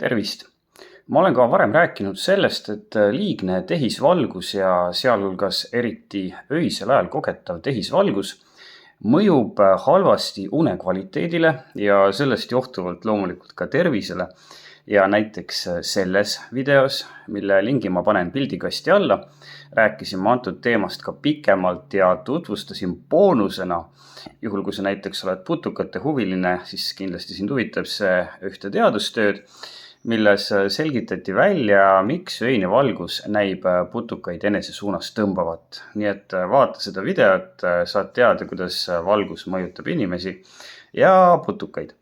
Tervist! Ma olen ka varem rääkinud sellest, et liigne tehisvalgus ja sealhulgas eriti öisel ajal kogetav tehisvalgus mõjub halvasti une kvaliteedile ja sellest johtuvalt loomulikult ka tervisele. Ja näiteks selles videos, mille lingi ma panen pildikasti alla, rääkisin ma antud teemast ka pikemalt ja tutvustasin boonusena. Juhul kui sa näiteks oled putukate huviline, siis kindlasti sind huvitab see ühte teadustööd, milles selgitati välja, miks öine valgus näib putukaid enese suunas tõmbavat. Nii et vaata seda videot, saad teada, kuidas valgus mõjutab inimesi ja putukaid.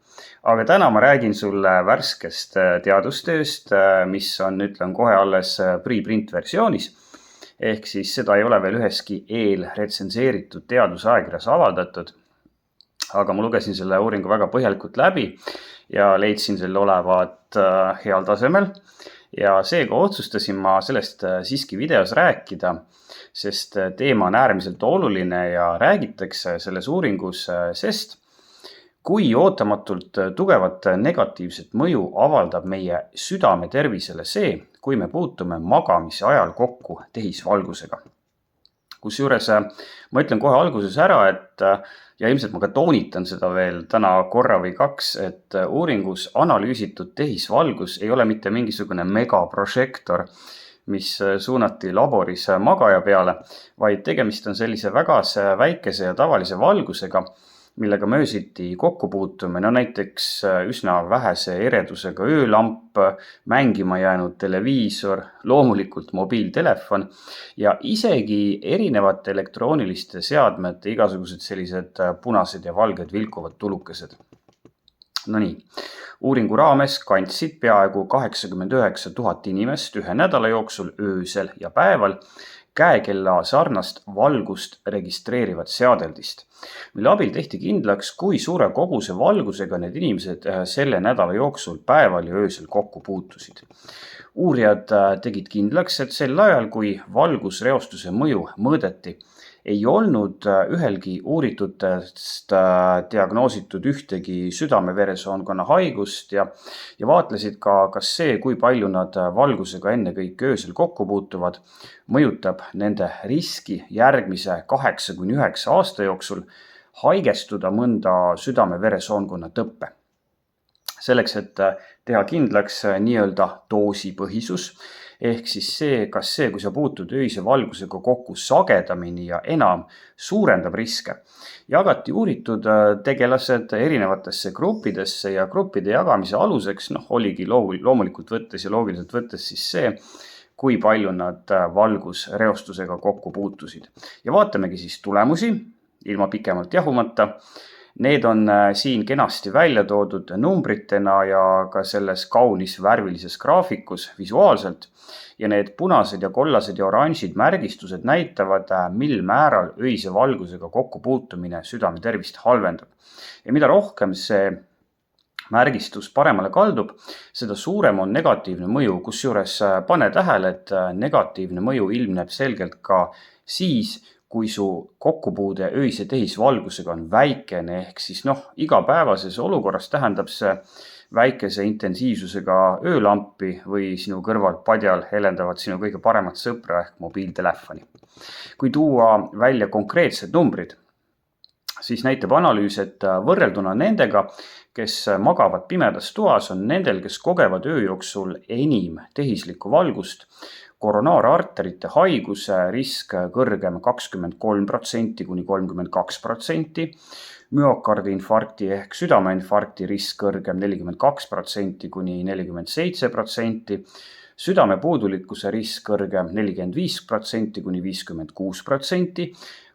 Aga täna ma räägin sulle värskest teadustööst, mis on, ütlen kohe alles preprint versioonis. Ehk siis seda ei ole veel üheski eelretsenseeritud teadusajakirjas avaldatud. Aga ma lugesin selle uuringu väga põhjalikult läbi ja leidsin selle olevat heal tasemel. Ja seega otsustasin ma sellest siiski videos rääkida, sest teema on äärmiselt oluline ja räägitakse selles uuringus, sest kui ootamatult tugevat negatiivset mõju avaldab meie südame tervisele see, kui me puutume magamise ajal kokku tehisvalgusega. Kusjuures ma ütlen kohe alguses ära, et ja ilmselt ma ka toonitan seda veel täna korra või kaks, et uuringus analüüsitud tehisvalgus ei ole mitte mingisugune megaprožektor, mis suunati laboris magaja peale, vaid tegemist on sellise väga väikese ja tavalise valgusega, millega me öösiti kokku puutume, näiteks üsna vähese eredusega öölamp, mängima jäänud televiisor, loomulikult mobiiltelefon ja isegi erinevate elektrooniliste seadmete igasugused sellised punased ja valged vilkuvad tulukesed. Nonii, uuringu raames kandsid peaaegu 89 000 inimest ühe nädala jooksul öösel ja päeval käekella sarnast valgust registreerivat seadeldist, mille abil tehti kindlaks, kui suure koguse valgusega need inimesed selle nädala jooksul päeval ja öösel kokku puutusid. Uurijad tegid kindlaks, et sel ajal, kui valgusreostuse mõju mõõdeti, ei olnud ühelgi uuritutest diagnoositud ühtegi südame-veresoonkonna haigust ja vaatlesid ka, kas see, kui palju nad valgusega ennekõike öösel kokku puutuvad, mõjutab nende riski järgmise 8–9 aasta jooksul haigestuda mõnda südame-veresoonkonna tõppe. Selleks, et teha kindlaks nii-öelda doosipõhisus, ehk siis see, kas see, kui sa puutud öise valgusega kokku sagedamini ja enam, suurendab riske. Jagati uuritud tegelased erinevatesse gruppidesse ja gruppide jagamise aluseks oligi loomulikult võttes ja loogiliselt võttes siis see, kui palju nad valgusreostusega kokku puutusid. Ja vaatamegi siis tulemusi, ilma pikemalt jahumata. Need on siin kenasti välja toodud numbritena ja ka selles kaunis värvilises graafikus visuaalselt. Ja need punased ja kollased ja oranžid märgistused näitavad, mil määral öise valgusega kokku puutumine südame tervist halvendab. Ja mida rohkem see märgistus paremale kaldub, seda suurem on negatiivne mõju, kusjuures pane tähele, et negatiivne mõju ilmneb selgelt ka siis, kui su kokkupuude öise tehisvalgusega on väikene, ehk siis igapäevases olukorras tähendab see väikese intensiivsusega öölampi või sinu kõrval padjal helendavad sinu kõige paremat sõpra ehk mobiiltelefoni. Kui tuua välja konkreetsed numbrid, siis näitab analüüs, et võrrelduna nendega, kes magavad pimedas toas, on nendel, kes kogevad öö jooksul enim tehislikku valgust, koronaararterite haiguse risk kõrgem 23% kuni 32%, müokardiinfarkti ehk südameinfarkti risk kõrgem 42% kuni 47%, südamepuudulikkuse risk kõrgem 45% kuni 56%,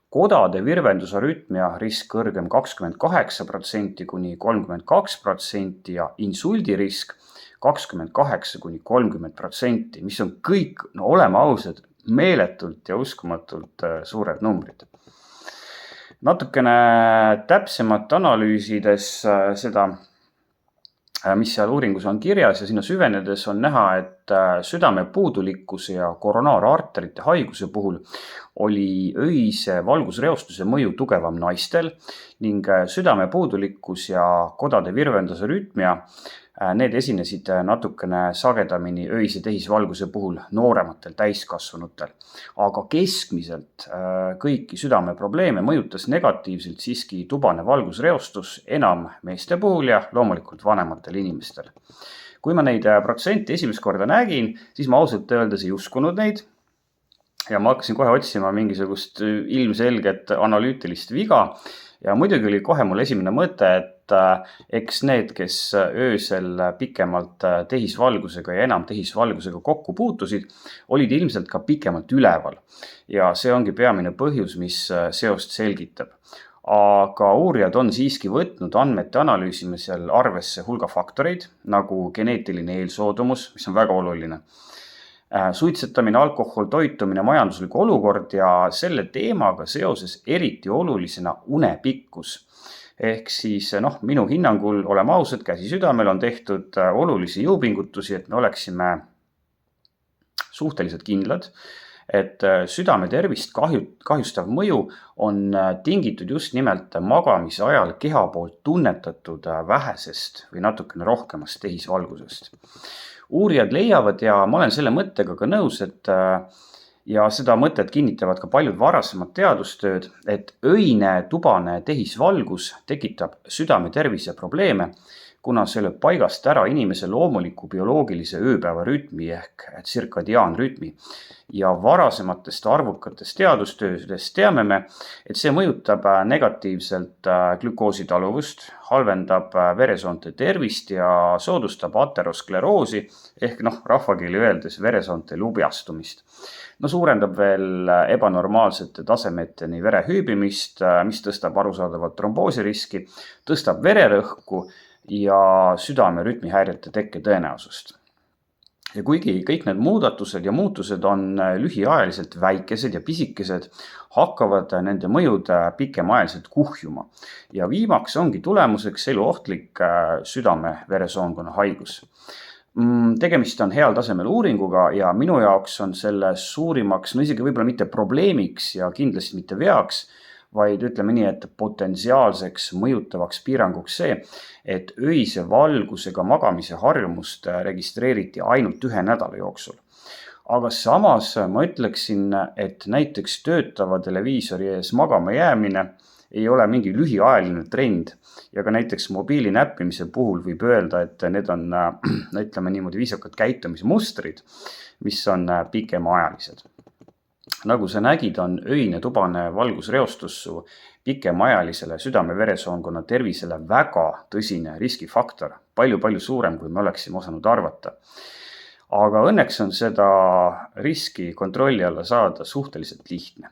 kodade virvendusarütmia risk kõrgem 28% kuni 32% ja insuldi risk 28% kuni 30%, mis on kõik, oleme ausad, meeletult ja uskumatult suured numbrid. Natukene täpsemalt analüüsides seda, mis seal uuringus on kirjas ja sinna süvenedes on näha, et südamepuudulikkuse ja koronaararterite haiguse puhul oli öise valgusreostuse mõju tugevam naistel ning südamepuudulikkus ja kodade virvendusarütmia Need esinesid natukene sagedamini öise tehisvalguse puhul noorematel täiskasvanutel. Aga keskmiselt kõiki südameprobleeme mõjutas negatiivselt siiski tubane valgusreostus enam meeste puhul ja loomulikult vanematel inimestel. Kui ma neid protsente esimest korda nägin, siis ma ausalt öeldes ei uskunud neid. Ja ma hakkasin kohe otsima mingisugust ilmselget analüütilist viga. Ja muidugi oli kohe mul esimene mõte, et eks need, kes öösel pikemalt tehisvalgusega ja enam tehisvalgusega kokku puutusid, olid ilmselt ka pikemalt üleval. Ja see ongi peamine põhjus, mis seost selgitab. Aga uurijad on siiski võtnud andmete analüüsimisel arvesse hulga faktoreid, nagu geneetiline eelsoodumus, mis on väga oluline. Suitsetamine, alkohol, toitumine, majanduslik olukord ja selle teemaga seoses eriti olulisena unepikkus. Ehk siis minu hinnangul, oleme ausad, käsi südamel on tehtud olulisi jõupingutusi, et me oleksime suhteliselt kindlad, et südame tervist kahjustav mõju on tingitud just nimelt magamise ajal keha poolt tunnetatud vähesest või natukene rohkemast tehisvalgusest. Uurijad leiavad ja ma olen selle mõttega ka nõus, et ja seda mõtet kinnitavad ka paljud varasemad teadustööd, et öine tubane tehisvalgus tekitab südame tervise probleeme, kuna see lööb paigast ära inimese loomuliku bioloogilise ööpäeva rütmi ehk tsirkadiaanrütmi. Ja varasematest arvukatest teadustöödest teame me, et see mõjutab negatiivselt glükoosi taluvust, halvendab veresoonte tervist ja soodustab ateroskleroosi ehk rahvakeeli öeldes veresoonte lubjastumist. Suurendab veel ebanormaalsete tasemeteni vere hüübimist, mis tõstab arusaadavalt tromboosiriski, tõstab vererõhku ja südame rütmihäirete tekke tõenäosust. Ja kuigi kõik need muudatused ja muutused on lühiajaliselt väikesed ja pisikesed, hakkavad nende mõjud pikemaajaliselt kuhjuma. Ja viimaks ongi tulemuseks eluohtlik südame-veresoonkonna haigus. Tegemist on heal tasemel uuringuga ja minu jaoks on selle suurimaks, isegi võib-olla mitte probleemiks ja kindlasti mitte veaks, vaid ütleme nii, et potentsiaalseks mõjutavaks piiranguks see, et öise valgusega magamise harjumust registreeriti ainult 1 nädala jooksul. Aga samas ma ütleksin, et näiteks töötava televiisori ees magama jäämine ei ole mingi lühiajaline trend ja ka näiteks mobiili näppimise puhul võib öelda, et need on, ütleme niimoodi viisakad käitumismustrid, mis on pikemaajalised. Nagu sa nägid, on öine tubane valgusreostus su pikemaajalisele südame-veresoonkonna tervisele väga tõsine riskifaktor, palju suurem, kui me oleksime osanud arvata. Aga õnneks on seda riski kontrolli alla saada suhteliselt lihtne.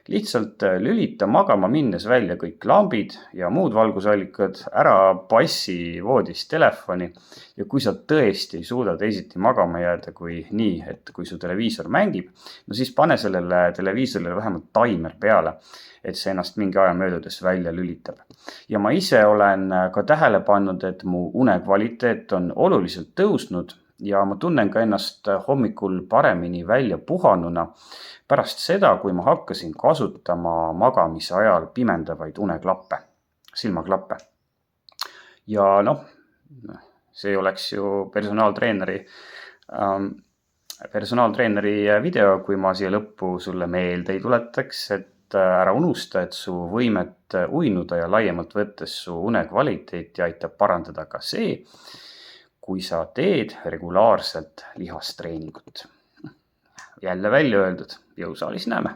Lihtsalt lülita magama minnes välja kõik lambid ja muud valgusallikad, ära passi voodist telefoni ja kui sa tõesti ei suuda teisiti magama jääda kui nii, et kui su televiisor mängib, siis pane sellele televiisorile vähemalt taimer peale, et see ennast mingi aja möödudes välja lülitab. Ja ma ise olen ka tähele pannud, et mu unekvaliteet on oluliselt tõusnud ja ma tunnen ka ennast hommikul paremini välja puhanuna pärast seda, kui ma hakkasin kasutama magamise ajal pimendavaid uneklappe, silmaklappe. Ja see oleks ju personaaltreeneri video, kui ma siia lõppu sulle meelde ei tuletaks, et ära unusta, et su võimet uinuda ja laiemalt võttes su unekvaliteeti aitab parandada ka see, kui sa teed regulaarselt lihastreeningut. Jälle välja öeldud, jõusaalis näeme.